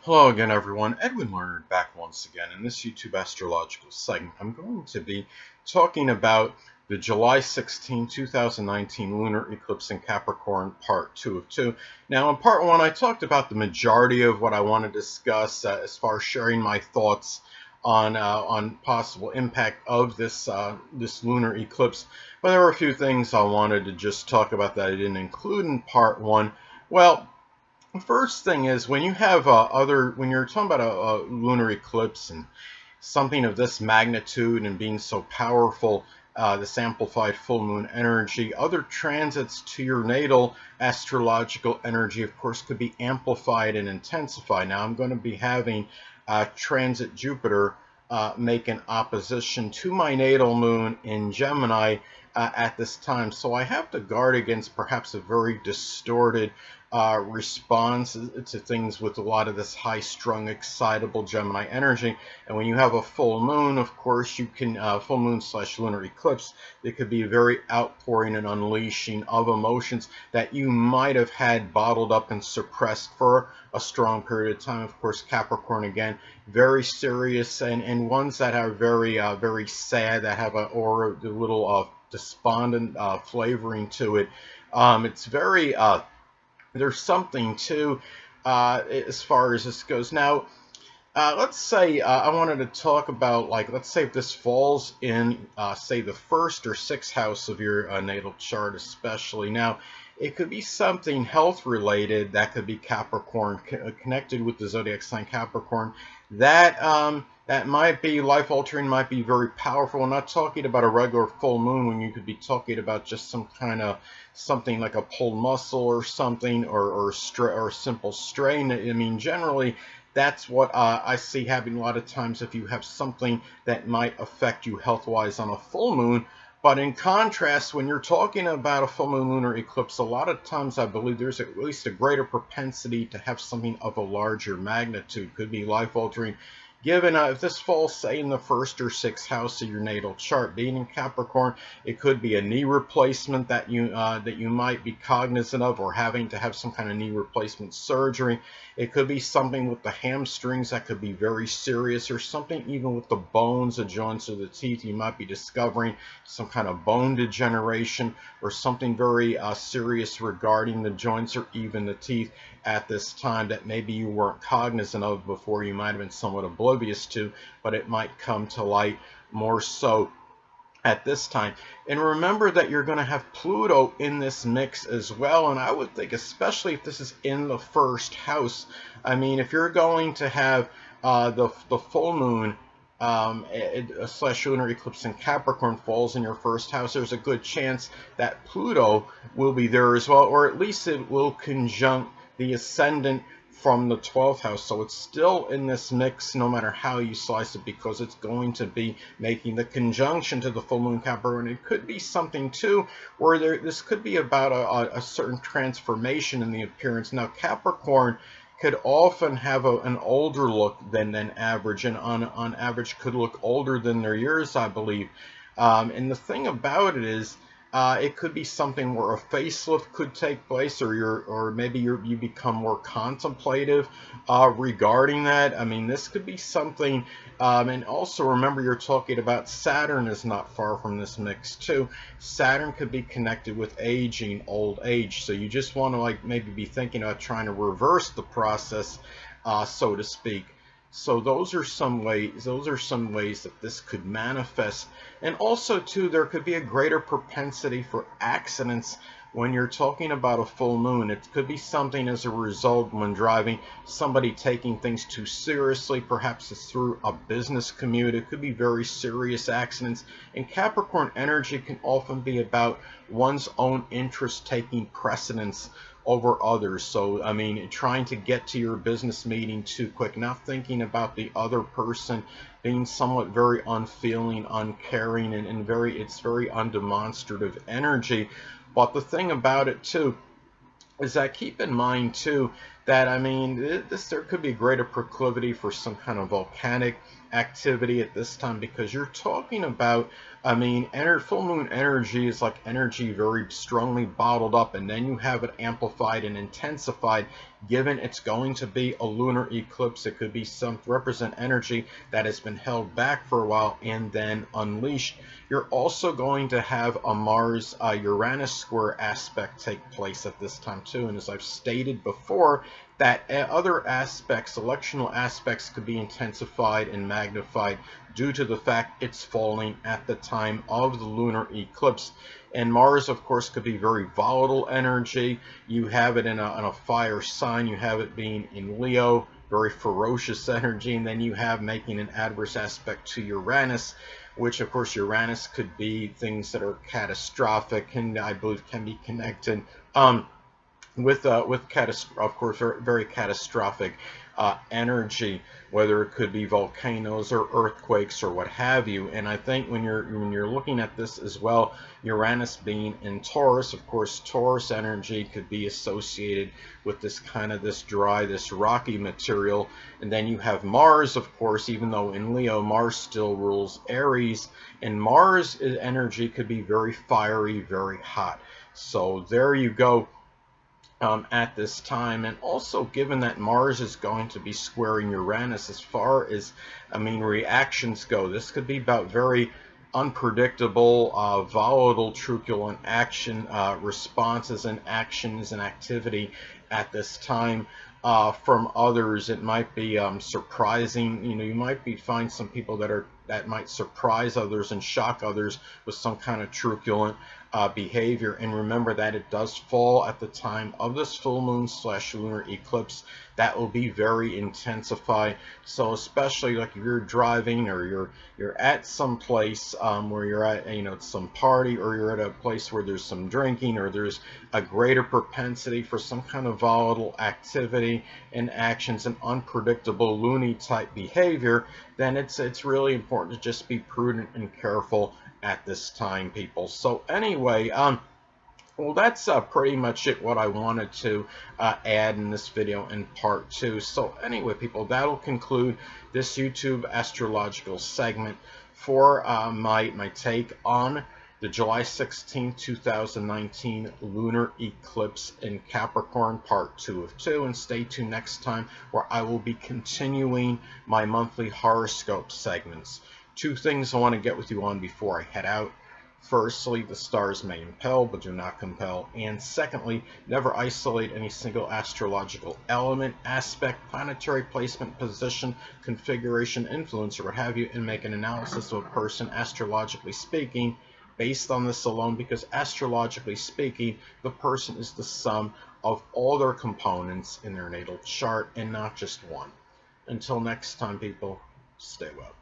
Hello again, everyone. Edwin Learnard back once again. In this YouTube astrological segment, I'm going to be talking about the July 16, 2019 lunar eclipse in Capricorn, part 2 of 2. Now, in part 1, I talked about the majority of what I want to discuss as far as sharing my thoughts on possible impact of this lunar eclipse. But there were a few things I wanted to just talk about that I didn't include in part 1. Well, the first thing is when you have when you're talking about a lunar eclipse and something of this magnitude and being so powerful, this amplified full moon energy, other transits to your natal astrological energy, of course, could be amplified and intensified. Now, I'm going to be having transit Jupiter make an opposition to my natal moon in Gemini at this time. So I have to guard against perhaps a very distorted response to things with a lot of this high-strung, excitable Gemini energy. And when you have a full moon, of course, you can, full moon / lunar eclipse, it could be a very outpouring and unleashing of emotions that you might have had bottled up and suppressed for a strong period of time. Of course, Capricorn, again, very serious and ones that are very sad, that have a little despondent flavoring to it. It's very there's something to as far as this goes. Now, let's say I wanted to talk about, like, let's say if this falls in, say, the first or sixth house of your natal chart, especially. Now, it could be something health related that could be Capricorn, connected with the zodiac sign Capricorn. That might be life altering, might be very powerful. I'm not talking about a regular full moon when you could be talking about just some kind of something like a pulled muscle or something, or simple strain. I mean, generally, that's what I see happening a lot of times if you have something that might affect you health-wise on a full moon. But in contrast, when you're talking about a full moon lunar eclipse, a lot of times I believe there's at least a greater propensity to have something of a larger magnitude. Could be life-altering. Given if this falls, say, in the first or sixth house of your natal chart, being in Capricorn, it could be a knee replacement that you might be cognizant of, or having to have some kind of knee replacement surgery. It could be something with the hamstrings that could be very serious, or something even with the bones, the joints, or the teeth. You might be discovering some kind of bone degeneration, or something very serious regarding the joints or even the teeth at this time that maybe you weren't cognizant of before. You might have been somewhat oblivious to, but it might come to light more so at this time. And remember that you're going to have Pluto in this mix as well, and I would think, especially if this is in the first house, I mean, if you're going to have the full moon / lunar eclipse in Capricorn falls in your first house, there's a good chance that Pluto will be there as well, or at least it will conjunct the ascendant from the 12th house. So it's still in this mix no matter how you slice it, because it's going to be making the conjunction to the full moon Capricorn. It could be something too where this could be about a certain transformation in the appearance. Now, Capricorn could often have an older look than average, and on average could look older than their years, I believe. And the thing about it is, it could be something where a facelift could take place, or maybe you become more contemplative regarding that. I mean, this could be something. And also remember, you're talking about Saturn is not far from this mix too. Saturn could be connected with aging, old age. So you just want to, like, maybe be thinking about trying to reverse the process, so to speak. So those are some ways that this could manifest. And also too, there could be a greater propensity for accidents when you're talking about a full moon. It could be something as a result when driving, somebody taking things too seriously. Perhaps it's through a business commute. It could be very serious accidents. And Capricorn energy can often be about one's own interest taking precedence over others. So, I mean, trying to get to your business meeting too quick, not thinking about the other person, being somewhat very unfeeling, uncaring, and it's very undemonstrative energy. But the thing about it too is that, keep in mind too that, I mean, there could be greater proclivity for some kind of volcanic activity at this time, because you're talking about, I mean, full moon energy is like energy very strongly bottled up, and then you have it amplified and intensified. Given it's going to be a lunar eclipse, it could be some represent energy that has been held back for a while and then unleashed. You're also going to have a Mars Uranus square aspect take place at this time too, and as I've stated before, that other aspects, electional aspects, could be intensified and magnified due to the fact it's falling at the time of the lunar eclipse. And Mars, of course, could be very volatile energy. You have it in a fire sign. You have it being in Leo, very ferocious energy. And then you have making an adverse aspect to Uranus, which, of course, Uranus could be things that are catastrophic and I believe can be connected with of course, very catastrophic energy, whether it could be volcanoes or earthquakes or what have you. And I think when you're looking at this as well, Uranus being in Taurus, of course, Taurus energy could be associated with this kind of this dry, this rocky material. And then you have Mars, of course, even though in Leo, Mars still rules Aries, and Mars energy could be very fiery, very hot. So there you go. At this time. And also, given that Mars is going to be squaring Uranus, as far as, I mean, reactions go, this could be about very unpredictable, volatile, truculent action, responses and actions and activity at this time. From others, it might be surprising. You know, you might find some people that might surprise others and shock others with some kind of truculent behavior. And remember that it does fall at the time of this full moon / lunar eclipse. That will be very intensified. So especially like if you're driving or you're at some place where you're at, you know, some party, or you're at a place where there's some drinking, or there's a greater propensity for some kind of volatile activity and actions and unpredictable loony type behavior, then it's really important to just be prudent and careful at this time, people. So anyway, well, that's pretty much it, what I wanted to add in this video in part 2. So anyway, people, that'll conclude this YouTube astrological segment for my take on the July 16th, 2019 lunar eclipse in Capricorn, part 2 of 2. And stay tuned next time, where I will be continuing my monthly horoscope segments. 2 things I want to get with you on before I head out. Firstly, the stars may impel, but do not compel. And secondly, never isolate any single astrological element, aspect, planetary placement, position, configuration, influence, or what have you, and make an analysis of a person, astrologically speaking, based on this alone, because astrologically speaking, the person is the sum of all their components in their natal chart and not just one. Until next time, people, stay well.